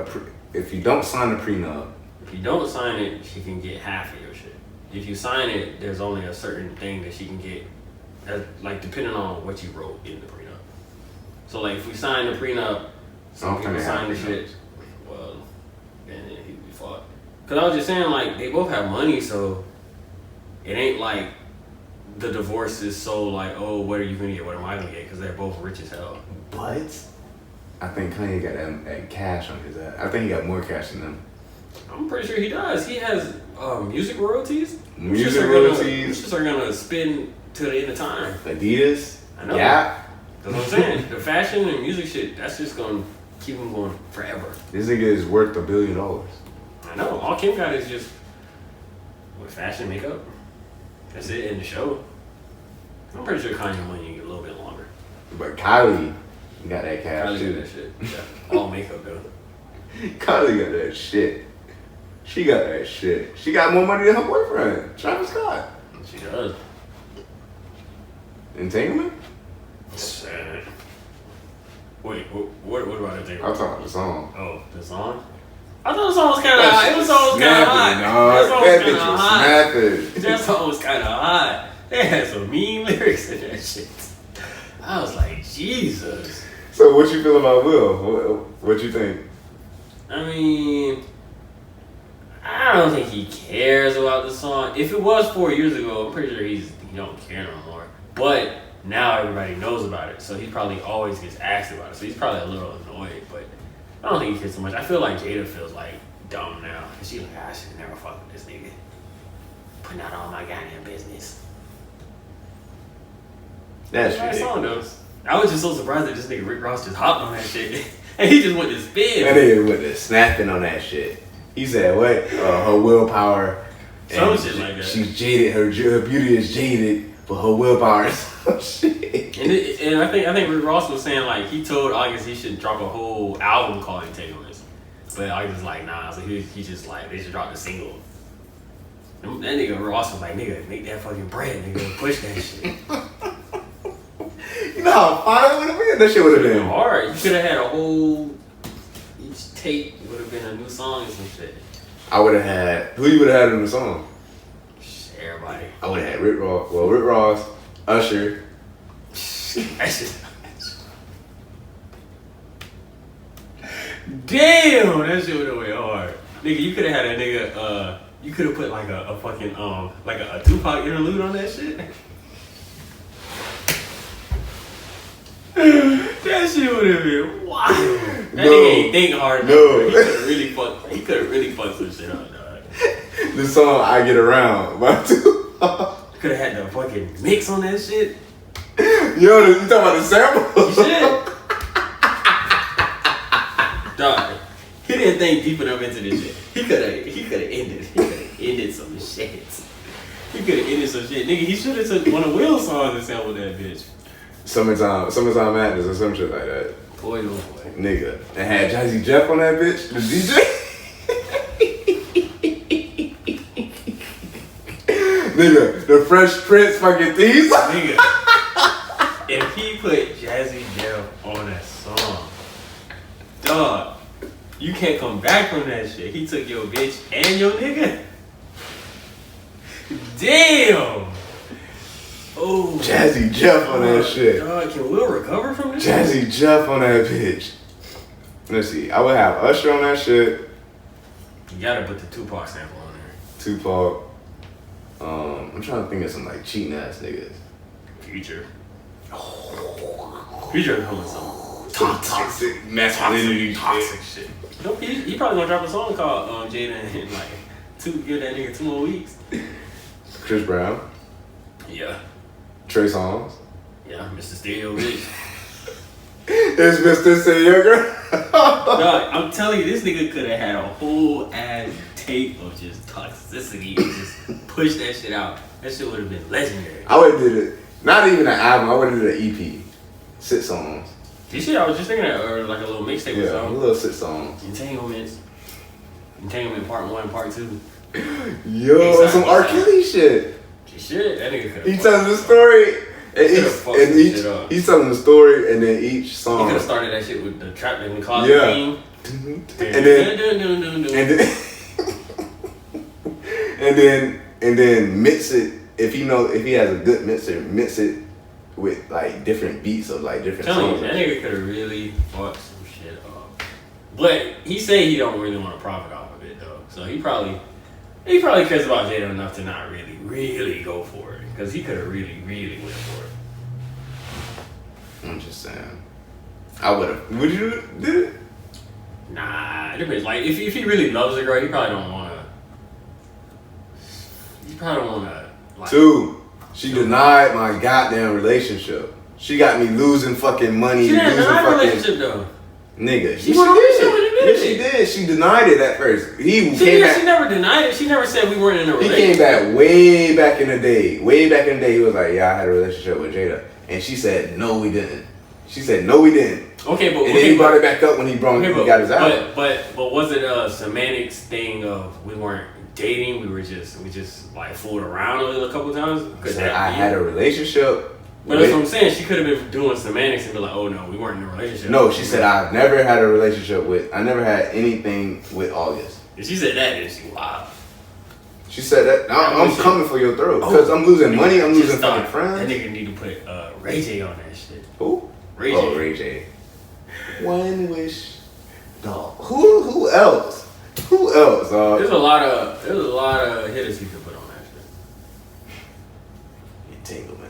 If you don't sign the prenup, If you don't sign it, she can get half of your shit. If you sign it, there's only a certain thing that she can get, like depending on what you wrote in the prenup. So like if we sign the prenup, some people sign the shit. Well, then he'd be fucked. Cause I was just saying like they both have money, so it ain't like the divorce is so like, oh, what are you gonna get? What am I gonna get? Because they're both rich as hell. but I think Kanye got that cash on his ass. I think he got more cash than them. I'm pretty sure he does. He has music royalties. Music royalties. Which just are gonna spin till the end of time. Adidas. I know. Yeah. That's what I'm saying. The fashion and music shit, that's just gonna keep him going forever. This nigga is worth $1 billion. I know. All Kim got is just fashion, makeup. That's it in the show. I'm pretty sure Kanye money get a little bit longer. But Kylie got that cash Kylie too. got that shit. Yeah. All makeup though. Kylie got that shit. She got that shit. She got more money than her boyfriend, Travis Scott. She does. Entanglement? Sad. Wait, what about Entanglement? I'm talking about the song. Oh, the song? I thought the song was kind of hot. It was always kind of hot. That bitch was snapping. That song was kind of hot. They had some mean lyrics in that shit. I was like, Jesus. So what you feel about Will? What you think? I mean, I don't think he cares about the song. If it was 4 years ago, I'm pretty sure he don't care no more. But now everybody knows about it, so he probably always gets asked about it. So he's probably a little annoyed, but I don't think he cares so much. I feel like Jada feels like dumb now. Cause she's like, I should never fuck with this nigga. Putting out all my goddamn business. That's nice ridiculous. song though. I was just so surprised that this nigga Rick Ross just hopped on that shit. And he just went to spin. That nigga went to snapping on that shit. He said, what? Her willpower. Some shit like that. She's jaded. Her beauty is jaded, but her willpower is some shit. And I think Rick Ross was saying like he told August he should drop a whole album called Entanglement. But August was like, nah, so he just like they should drop the single. And that nigga Ross was like, nigga, make that fucking bread, nigga, push that shit. You know how fire it would have been? That shit would have been hard. You could have had a whole each tape would have been a new song or some shit. I would have had who you would have had in the song? Everybody. I would have had Rick Ross. Well, Rick Ross, Usher. That's just damn, that shit would have went hard. Nigga, you could have had a nigga, you could have put like a fucking, like a Tupac interlude on that shit. That shit would have been wild. That nigga ain't think hard enough. No. He could have really fucked some shit up, dog. The song I Get Around by Tupac. Could have had the fucking mix on that shit. Yo, you talking about the sample? Shit. Dog, he didn't think deep enough into this shit. He could have ended some shit. He could have ended some shit. Nigga, he should have took one of Will's songs and sampled that bitch. Summertime Madness or some shit like that. Boy, oh boy. Nigga. And had Jazzy Jeff on that bitch, the DJ. Nigga, the Fresh Prince fucking theme song. Nigga, if he put Jazzy Jeff on that song, dog, you can't come back from that shit. He took your bitch and your nigga. Damn. Oh, Jazzy Jeff on that shit. Dog, can Will recover from this? Jazzy Jeff on that bitch. Let's see. I would have Usher on that shit. You gotta put the Tupac sample on there. Tupac. I'm trying to think of some like cheating ass niggas. Future. Future coming some Toxic masculinity toxic shit. Nope, he probably gonna drop a song called Jada in like give that nigga 2 more weeks. Chris Brown. Yeah. Trey Songz. Yeah, Mr. Stereo bitch. It's Mr. Singer. Dog, I'm telling you, this nigga could have had a whole ass tape of just toxicity and just push that shit out. That shit would have been legendary. I would have did it. Not even an album. I would have did an EP. 6 songs. You see, I was just thinking that, or like a little mixtape or Yeah, a something. little 6 songs. Entanglement part 1, part 2. Yo, some R. Kelly shit. Shit, that nigga could have. He telling the story. He's telling the story, and then each He song. could have started that shit with the trap in the closet theme. And then mix it. If he has a good mixer, mix it with like different beats of like different songs. That nigga could have really fucked some shit up. But he said he don't really want to profit off of it though. So he probably cares about Jada enough to not really go for it. Because he could have really went for it. I'm just saying. I would have. Would you do it? Nah, it depends. Like if he really loves a girl, he probably don't wanna like 2. She denied my goddamn relationship. She got me losing fucking money. She didn't deny the fucking relationship though. Nigga, She went on this shit with it. Yes, she did. She denied it at first. She never denied it. She never said we weren't in a relationship. He came back way back in the day. Way back in the day, he was like, "Yeah, I had a relationship with Jada," and she said, "No, we didn't." She said, "No, we didn't." Okay, but then he brought it back up when he got his album. But was it a semantics thing of we weren't dating? We just like fooled around a couple times. I had a relationship. But that's what I'm saying. She could have been doing semantics and be like, "Oh no, we weren't in a relationship." No, she said I never had anything with August. If she said that, then she wow. She said that. I'm coming for your throat because I'm losing money. I'm losing fucking friends. That nigga need to put Ray J on that shit. Who? Ray J. Oh, Ray J. One wish. Dog. Who else? Who else? There's a lot of hitters he could put on that shit. Entanglement.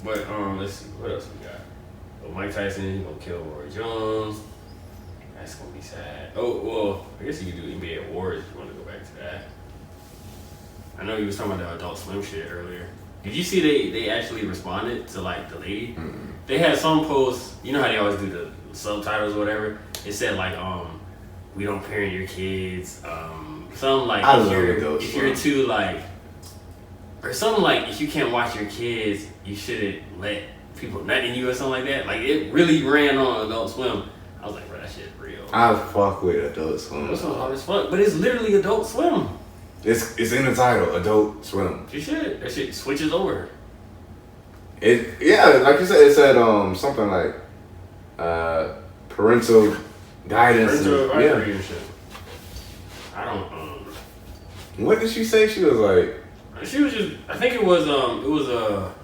But let's see, what else we got? Oh, Mike Tyson, he gonna kill Roy Jones. That's gonna be sad. Oh well, I guess you could do NBA awards if you want to go back to that. I know you was talking about the Adult Swim shit earlier. Did you see they actually responded to like the lady? Mm-hmm. They had some posts. You know how they always do the subtitles or whatever. It said like we don't parent your kids. Something like if you're too like. Or something like, if you can't watch your kids, you shouldn't let people nut in you or something like that. Like, it really ran on Adult Swim. I was like, bro, that shit's real. I fuck with Adult Swim. Adult Swim hard as fuck, but it's literally Adult Swim. It's in the title, Adult Swim. You should. That shit switches over. Like you said, it said something like parental guidance. Parental advisory and shit. I don't. What did she say? She was like. She was just. I think it was a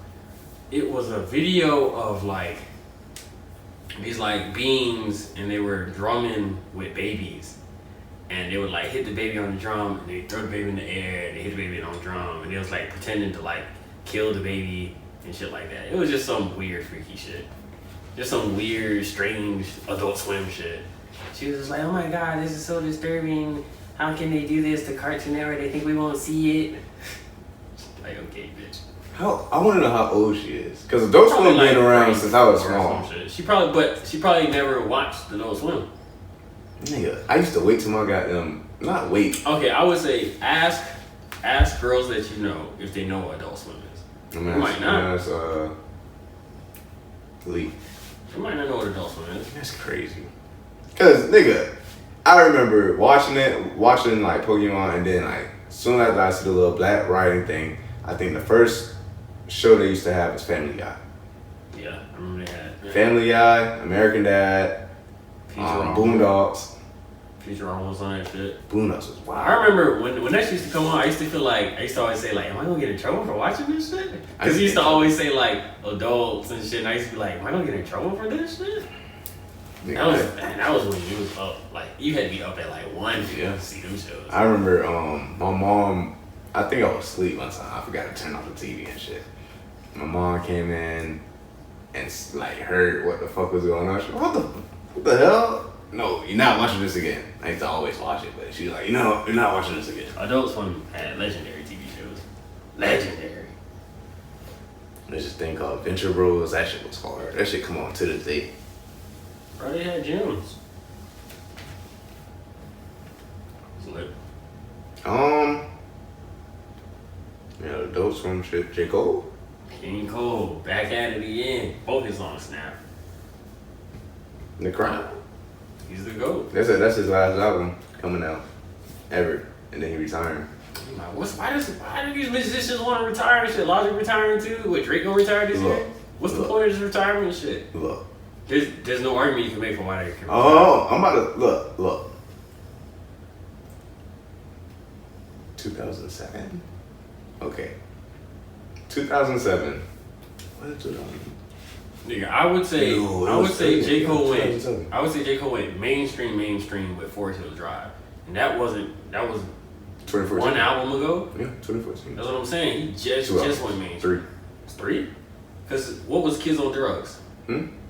video of like these like beings, and they were drumming with babies, and they would like hit the baby on the drum, and they throw the baby in the air, and they hit the baby on the drum, and they was like pretending to like kill the baby and shit like that. It was just some weird freaky shit, just some weird strange Adult Swim shit. She was just like, "Oh my god, this is so disturbing. How can they do this to Cartoon Network? They think we won't see it." Like, okay, bitch. I want to know how old she is, because Adult Swim been around since I was small. She probably never watched Adult Swim. Nigga, I used to wait till my goddamn not wait. Okay, I would say ask girls that you know if they know what Adult Swim is. You might not. Lee. You might not know what Adult Swim is. That's crazy. Cause nigga, I remember watching like Pokemon, and then like soon after I see the little black writing thing, I think the first show they used to have was Family Guy. Yeah, I remember they had Family Guy, American Dad, Boondocks. Futurama was on that shit. Boondocks was wild. I remember when that shit used to come on, I used to always say like, am I gonna get in trouble for watching this shit? Because he used to always say like adults and shit, and I used to be like, am I gonna get in trouble for this shit? That was when you was up, like you had to be up at like 1 to see them shows. I remember my mom, I think I was asleep one time. I forgot to turn off the TV and shit. My mom came in and like heard what the fuck was going on. She was like, what the hell? No, you're not watching this again. I used to always watch it, but she was like, you're not watching this again. Adult Swim had legendary TV shows. Legendary. There's this thing called Venture Bros. That shit was hard. That shit come on to this day. Bro, they had gyms. It's lit. Adult Swim shit. J. Cole? King Cole, back at it again. Both his songs snap. The Crown. He's the GOAT. That's his last album coming out ever, and then he retiring. Why do these musicians want to retire and shit? Logic retiring too? What, Drake gonna retire this year? What's the point of this retirement shit? Look. There's no argument you can make for why they can retire. Oh, I'm about to look. 2007. Okay. 2007. What is 2000? Nigga, I would say J. Cole went mainstream with Forest Hills Drive. And that was 2014. one album ago? Yeah, 2014. That's what I'm saying. He just went mainstream. 3. It's 3? Because what was Kids on Drugs?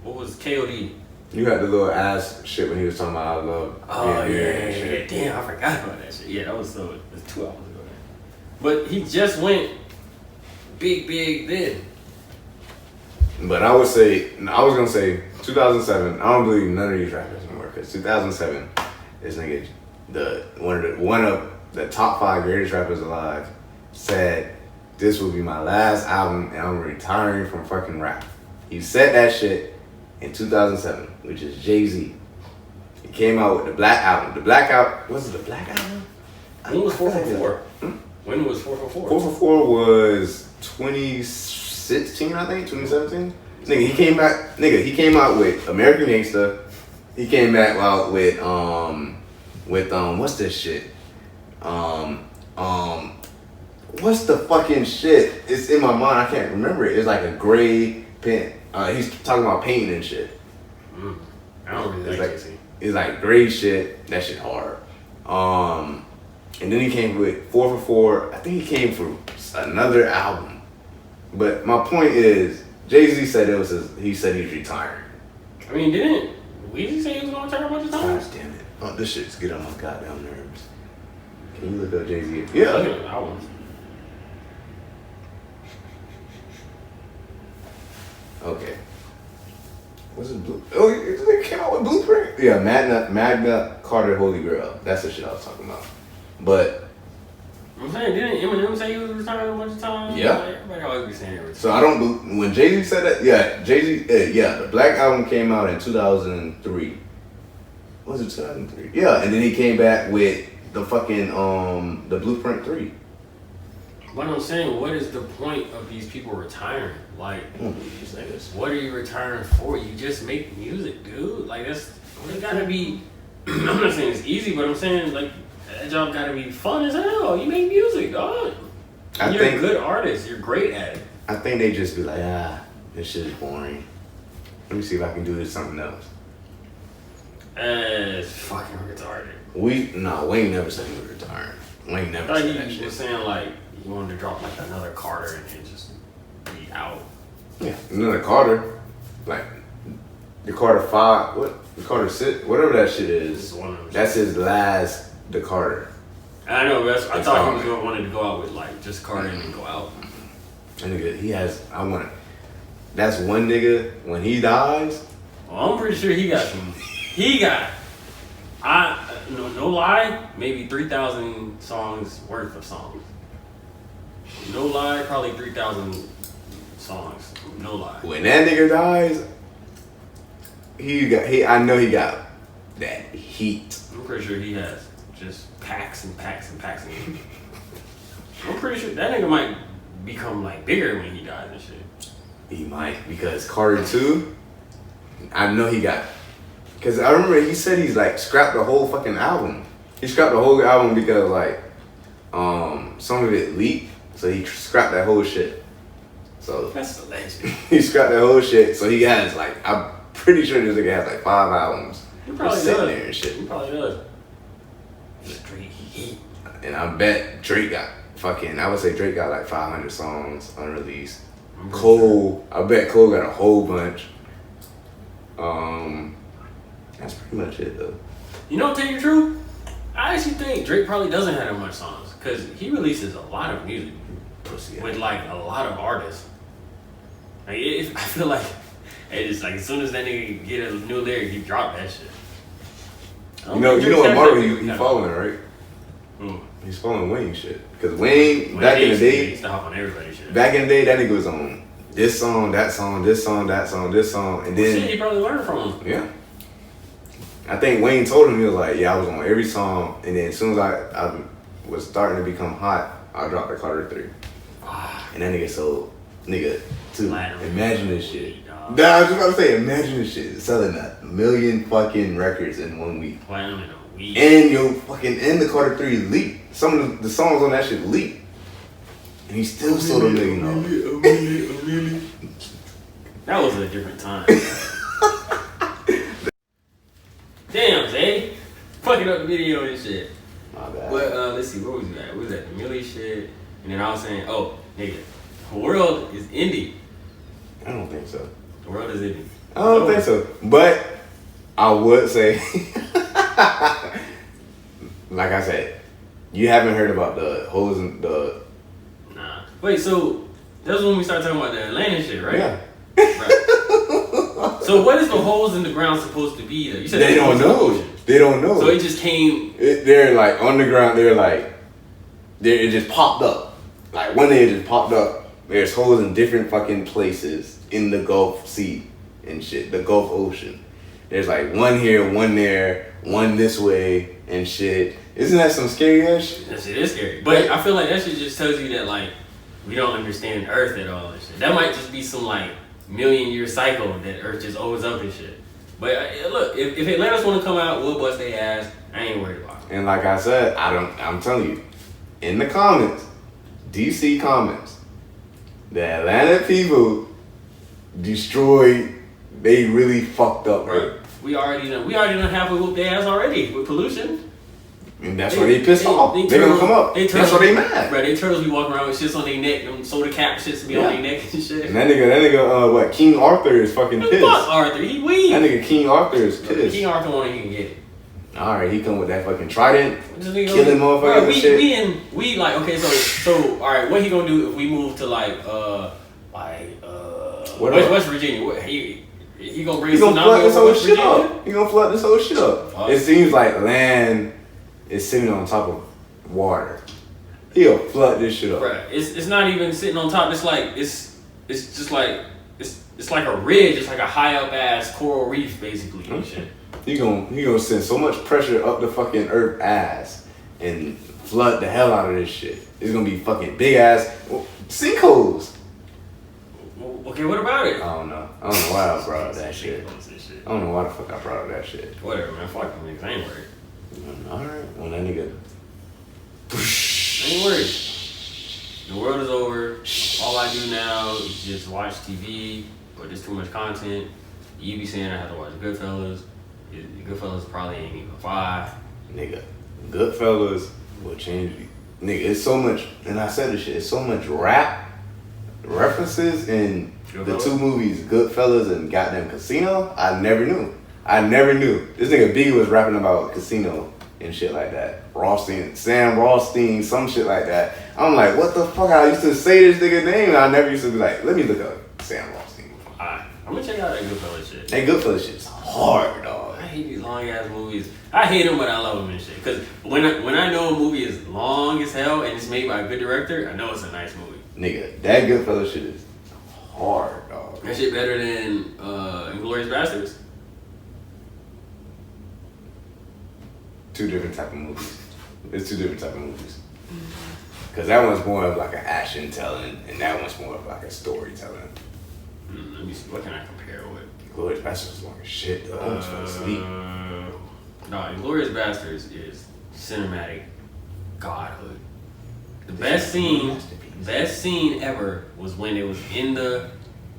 What was KOD? You had the little ass shit when he was talking about I love. Oh yeah. Damn, I forgot about that shit. Yeah, it was 2 albums ago. But he just went big then. But I was gonna say 2007. I don't believe none of these rappers anymore because 2007, this nigga, one of the top 5 greatest rappers alive, said this will be my last album and I'm retiring from fucking rap. He said that shit in 2007, which is Jay-Z. He came out with the Black album. Was it the Black album? When was 444? When was 444? 444 was 2016, I think, 2017. Nigga, he came out with American Gangsta. He came back out with what's this shit? What's the fucking shit? It's in my mind. I can't remember it. It's like a gray pen. He's talking about painting and shit. I don't really like Jay-Z. It's like gray shit. That shit hard. And then he came with 444. I think he came for another album. But my point is, Jay-Z said he said he's retiring. I mean, didn't Weezy say he was going to retire a bunch of times? God damn it. Oh, this shit's getting on my goddamn nerves. Can you look up Jay-Z? Yeah. Look at the albums. Okay. What's it? Oh, it came out with Blueprint? Yeah, Magna Carta Holy Grail. That's the shit I was talking about. But I'm saying, didn't Eminem say he was retiring a bunch of times? Yeah. Like, everybody always be saying everything. So I don't. When Jay-Z said that, yeah, the Black album came out in 2003. Was it 2003? Yeah, and then he came back with the fucking the Blueprint 3. But I'm saying, what is the point of these people retiring? Like, what are you retiring for? You just make music, dude. Like, it gotta be. I'm not saying it's easy, but I'm saying like that job gotta be fun as hell. You make music, dog. You're a good artist. You're great at it. I think they just be like, this shit is boring. Let me see if I can do this something else. It's fucking retarded. Wayne never said he was retiring. Wayne never said that shit. He was saying like he wanted to drop like another Carter and then just be out. Yeah, another Carter, like the Carter 5, the Carter 6, whatever that shit is. That's his last, the Carter. I know, but I thought he was wanted to go out with like just Carter and then go out. And nigga, that's one nigga, when he dies. Well, I'm pretty sure he got some. No lie, maybe 3,000 songs worth of songs. No lie, probably 3,000 songs. No lie. When that nigga dies, I know he got that heat. I'm pretty sure he has just packs and packs and packs of it. I'm pretty sure that nigga might become like bigger when he dies and shit. He might, because Carter 2, I know he got, because I remember he said he's like scrapped the whole fucking album. He scrapped the whole album because like some of it leaked, so he scrapped that whole shit. So That's the legend. he scrapped that whole shit. So he has like, I'm pretty sure this nigga has like 5 albums. He probably just sitting does. there and shit. He probably does. Straight heat. And I bet Drake got fucking, I would say Drake got like 500 songs unreleased. Cole, I bet Cole got a whole bunch. That's pretty much it though. You know, to tell you the truth, I actually think Drake probably doesn't have that much songs because he releases a lot of music Pussy. with like a lot of artists. Like, I feel like it's like as soon as that nigga get a new lyric, he drop that shit. You know what Marvel he following, right? Hmm. He's following Wayne shit. Cause Wayne, back in the day, he used to hop on everybody's shit. back in the day, that nigga was on this song, that song, this song, that song, this song, and then Shit, he probably learned from him. yeah. I think Wayne told him, he was like, yeah, I was on every song, and then as soon as I was starting to become hot, I dropped the Carter 3. And that nigga sold, nigga, too. Platinum. Imagine this shit. Dog. Nah, I was just about to say, imagine this shit. Selling 1 million fucking records in 1 week. Platinum in a week. And the Carter 3 leaked. Some of the songs on that shit leaked. And he still sold $1 million. That was a different time. Damn, Zay. Fucking up the video and shit. My bad. But let's see, where was we at? We was at the Millie shit. And then I was saying, oh, nigga, the world is indie. I don't think so. The world is indie. I don't think so. But I would say, like I said, you haven't heard about the holes in the. Nah. Wait, so that was when we started talking about the Atlantis shit, right? Yeah. Right. So what is the holes in the ground supposed to be though? You said They don't know. They don't know. So it just came. They're like on the ground. They're like, it just popped up. Like one day it just popped up. There's holes in different fucking places in the Gulf Sea and shit. The Gulf Ocean. There's like one here, one there, one this way and shit. Isn't that some scary ass shit? That shit is scary. But I feel like that shit just tells you that like we don't understand Earth at all and shit. That might just be some like million-year cycle that Earth just opens up and shit. But look, if Atlantis want to come out, we'll bust their ass. I ain't worried about it. And like I said, I'm telling you, in the comments, DC comments, the Atlanta people destroyed. They really fucked up, Right. We already done halfway whooped their ass already with pollution. And that's why they pissed off. They gonna come up. That's why they mad. Right, they turtles be walking around with shits on their neck, them soda cap shits be on their neck and shit. And that nigga, what? King Arthur is fucking pissed. Fuck Arthur, he weak. That nigga King Arthur is pissed. King Arthur wanted he can get it. All right, he come with that fucking trident, Killing motherfuckers and shit. We like okay, so all right, what he gonna do if we move to West Virginia? What, he gonna bring He gonna flood this whole West shit Virginia? up. He gonna flood this whole shit up. It seems like land is sitting on top of water. He'll flood this shit up. Right. It's not even sitting on top. It's like it's just like it's like a ridge. It's like a high up ass coral reef basically and shit. He gonna send so much pressure up the fucking earth ass and flood the hell out of this shit. It's gonna be fucking big ass sinkholes. Okay, what about it? I don't know why I brought up that shit. I don't know why the fuck I brought up that shit. Whatever, man. Fuck them niggas. I ain't worried. Alright, well that nigga. I ain't worried. The world is over. All I do now is just watch TV, but there's too much content. You be saying I have to watch Goodfellas. Goodfellas probably ain't even 5. Nigga, Goodfellas will change you. Nigga, it's so much, and I said this shit, it's so much rap references in the 2 movies, Goodfellas and goddamn Casino. I never knew. This nigga B was rapping about Casino and shit like that. Sam Rothstein, some shit like that. I'm like, what the fuck? I used to say this nigga name, and I never used to be like, let me look up Sam Rothstein. Alright, I'm gonna check out that Goodfellas shit. That Goodfellas shit's hard, dog. I hate these long ass movies. I hate them, but I love them and shit. Cause when I know a movie is long as hell and it's made by a good director, I know it's a nice movie. Nigga, that Goodfellas shit is hard, dog. That shit better than Inglourious Bastards. 2 different type of movies. It's 2 different type of movies. Because that one's more of like an action telling, and that one's more of like a storytelling. Let me see. What can I compare with? Glorious Bastards was long as shit, though. I almost fell asleep. No, Glorious Bastards is cinematic godhood. The best scene ever was when it was in the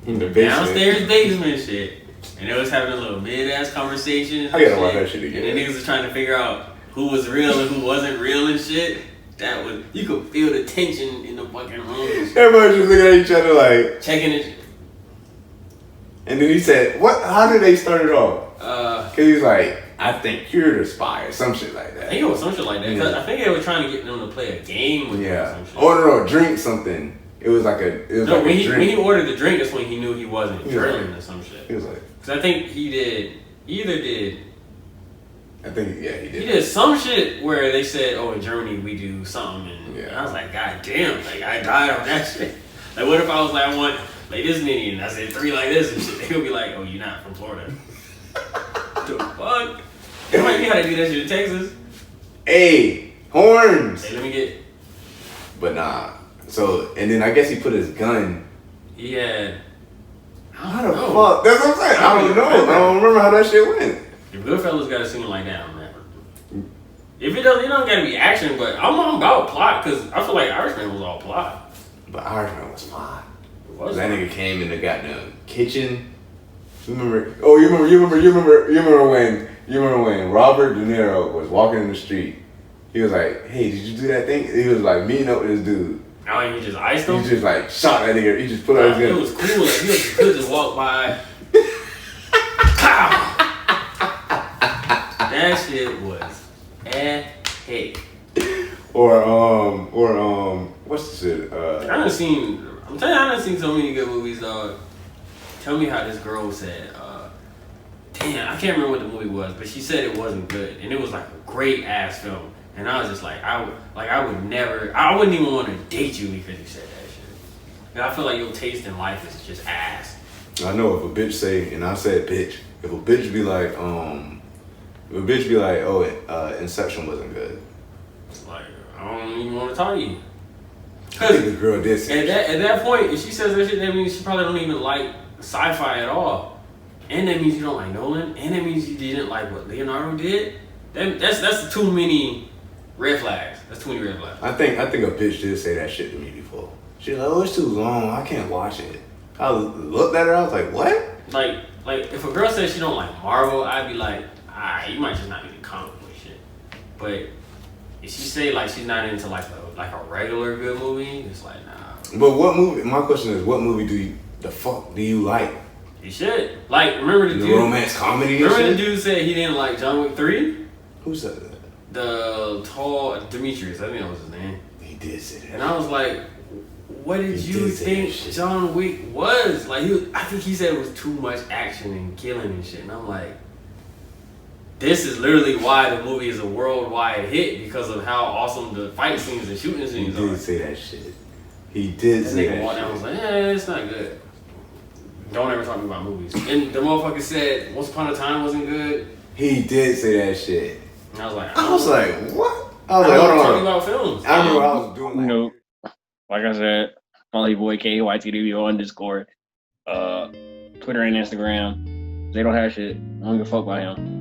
downstairs basement shit, and they was having a little mid-ass conversation. I gotta watch that shit again. And the niggas was trying to figure out who was real and who wasn't real and shit. That was, you could feel the tension in the fucking room. Everybody was looking at each other like checking it. And then he said, "What? How did they start it off?" Cause he was like, "I think you're the spy," or some shit like that. I think it was some shit like that. Cause I think they were trying to get them to play a game with him or some shit. Oh no, drink something. It was like a. It was like when a drink. When he ordered the drink, that's when he knew he wasn't drilling or some shit. He was like, cause I think he did. I think he did. He did some shit where they said, "Oh, in Germany we do something," and I was like, "God damn!" Like I died on that shit. Like, what if I was like, I want like this many, and I said 3 like this and shit? They would be like, "Oh, you're not from Florida." The fuck? They might be how they do that shit in Texas. Hey, horns. Hey, let me get. But nah. So and then I guess he put his gun. He had. How the fuck? That's what I'm saying. I don't know. I don't remember how that shit went. If Goodfellas got a scene like that, I'm never. If it don't gotta be action, but I'm about plot because I feel like Irishman was all plot. But Irishman was plot. Was that nigga came in the goddamn kitchen. You remember? Oh, you remember when Robert De Niro was walking in the street? He was like, "Hey, did you do that thing?" He was like meeting up with this dude. Oh, and he just iced him? He just like shot that nigga. He just put out his gun. It was cool. Like, he could just walk by. That shit was epic. Or what's the shit? I'm telling you, I done seen so many good movies, dog. Tell me how this girl said, damn, I can't remember what the movie was, but she said it wasn't good, and it was like a great ass film. And I was just like, I wouldn't even want to date you because you said that shit. And I feel like your taste in life is just ass. I know if a bitch say, and I said bitch, if a bitch be like, oh, Inception wasn't good. It's like, I don't even want to talk to you. I think the girl did say at that point, if she says that shit, that means she probably don't even like sci-fi at all. And that means you don't like Nolan. And that means you didn't like what Leonardo did. That's too many red flags. That's too many red flags. I think a bitch did say that shit to me before. She's like, "Oh, it's too long. I can't watch it." I looked at her. I was like, "What?" Like if a girl says she don't like Marvel, I'd be like, "Alright, you might just not be the comic book shit." But if she say like she's not into like a regular good movie, it's like nah. But what movie? My question is, what movie do you like? You should. Like, remember the dude, romance comedy? Remember the dude said he didn't like John Wick 3? Who said that? The tall Demetrius, I think that was his name. He did say that. And I was like, what did you think John Wick was? Like, I think he said it was too much action and killing and shit. And I'm like, this is literally why the movie is a worldwide hit because of how awesome the fight scenes and shooting scenes are. He did say that shit. He did say that shit. I was like, it's not good. Don't ever talk to me about movies. And the motherfucker said Once Upon a Time wasn't good. He did say that shit. And I was like, what? I was like, hold on. Talking about films. I remember what I was doing. Nope. Like I said, Molly Boy KYTW _. Twitter and Instagram. They don't have shit. I don't give a fuck about him.